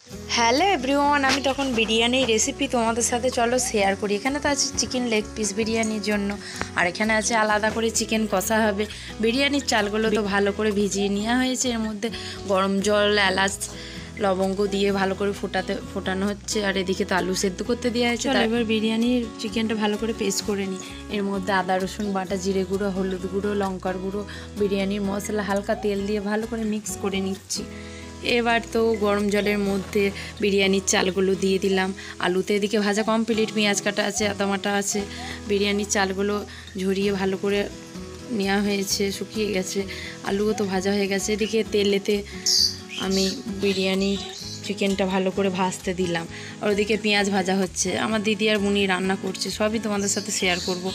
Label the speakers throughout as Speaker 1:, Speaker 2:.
Speaker 1: Hello everyone, আমি তখন বিরিয়ানির রেসিপি তোমাদের সাথে চলো শেয়ার করি। এখানে তো আছে চিকেন লেগ পিস বিরিয়ানির জন্য, আর এখানে আছে আলাদা করে চিকেন কষা হবে। বিরিয়ানির চালগুলো তো ভালো করে ভিজিয়ে নেওয়া হয়েছে, এর মধ্যে গরম জল, এলাচ, লবঙ্গ দিয়ে ভালো করে ফোটানো হচ্ছে। আর এদিকে তো আলু সেদ্ধ করতে দেওয়া হয়েছে। এবার বিরিয়ানির চিকেনটা ভালো করে পেস্ট করে নিই। এর মধ্যে আদা রসুন বাটা, জিরে গুঁড়ো, হলুদ গুঁড়ো, লঙ্কার গুঁড়ো, বিরিয়ানির মশলা, হালকা তেল দিয়ে ভালো করে মিক্স করে নিচ্ছি। এবার তো গরম জলের মধ্যে বিরিয়ানির চালগুলো দিয়ে দিলাম। আলুতে এদিকে ভাজা কমপ্লিট, পেঁয়াজ কাটা আছে, আদা বাটা আছে। বিরিয়ানির চালগুলো ঝরিয়ে ভালো করে নেওয়া হয়েছে, শুকিয়ে গেছে। আলুও তো ভাজা হয়ে গেছে। এদিকে তেলেতে আমি বিরিয়ানির চিকেনটা ভালো করে ভাজতে দিলাম, আর ওদিকে পেঁয়াজ ভাজা হচ্ছে। আমার দিদি আর বুনি রান্না করছে, সবই তোমাদের সাথে শেয়ার করব।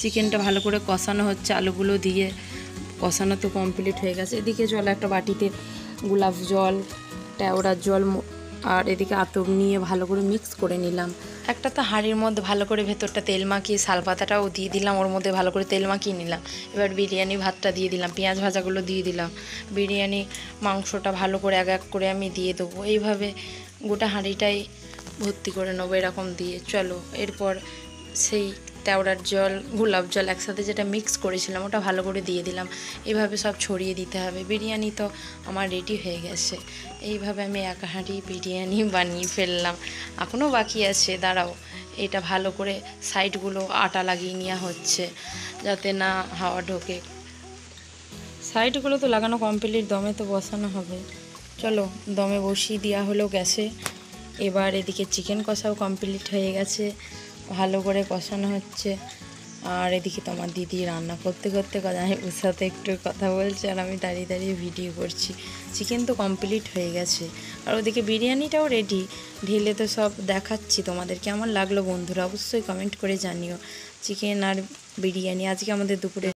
Speaker 1: চিকেনটা ভালো করে কষানো হচ্ছে, আলুগুলো দিয়ে কষানো তো কমপ্লিট হয়ে গেছে। এদিকে জল একটা বাটিতে গোলাপ জল, কেওড়ার জল আর এদিকে আতপ নিয়ে ভালো করে মিক্স করে নিলাম। একটা তো হাঁড়ির মধ্যে ভালো করে ভেতরটা তেল মাখিয়ে শালপাতাটাও দিয়ে দিলাম, ওর মধ্যে ভালো করে তেল মাখিয়ে নিলাম। এবার বিরিয়ানি ভাতটা দিয়ে দিলাম, পেঁয়াজ ভাজাগুলো দিয়ে দিলাম। বিরিয়ানি মাংসটা ভালো করে এক এক করে আমি দিয়ে দেবো। এইভাবে গোটা হাঁড়িটাই ভর্তি করে নেবো এরকম দিয়ে। চলো, এরপর সেই কেওড়ার জল, গোলাপ জল একসাথে যেটা মিক্স করেছিলাম ওটা ভালো করে দিয়ে দিলাম। এইভাবে সব ছড়িয়ে দিতে হবে। বিরিয়ানি তো আমার রেডি হয়ে গেছে। এইভাবে আমি এক হাঁড়ি বিরিয়ানি বানিয়ে ফেললাম। এখনও বাকি আছে, দাঁড়াও। এটা ভালো করে সাইডগুলো আটা লাগিয়ে নেওয়া হচ্ছে যাতে না হাওয়া ঢোকে। সাইডগুলো তো লাগানো কমপ্লিট, দমে তো বসানো হবে। চলো, দমে বসিয়ে দেওয়া হলো গ্যাসে। এবার এদিকে চিকেন কষাও কমপ্লিট হয়ে গেছে, ভালো করে কষানো হচ্ছে। আর এদিকে তোমার দিদি রান্না করতে করতে আমি ওর সাথে একটু কথা বলছি, আর আমি দাঁড়িয়ে দাঁড়িয়ে ভিডিও করছি। চিকেন তো কমপ্লিট হয়ে গেছে, আর ওদিকে বিরিয়ানিটাও রেডি। ঢেলে তো সব দেখাচ্ছি তোমাদের। কেমন লাগলো বন্ধুরা অবশ্যই কমেন্ট করে জানিও। চিকেন আর বিরিয়ানি আজকে আমাদের দুপুরে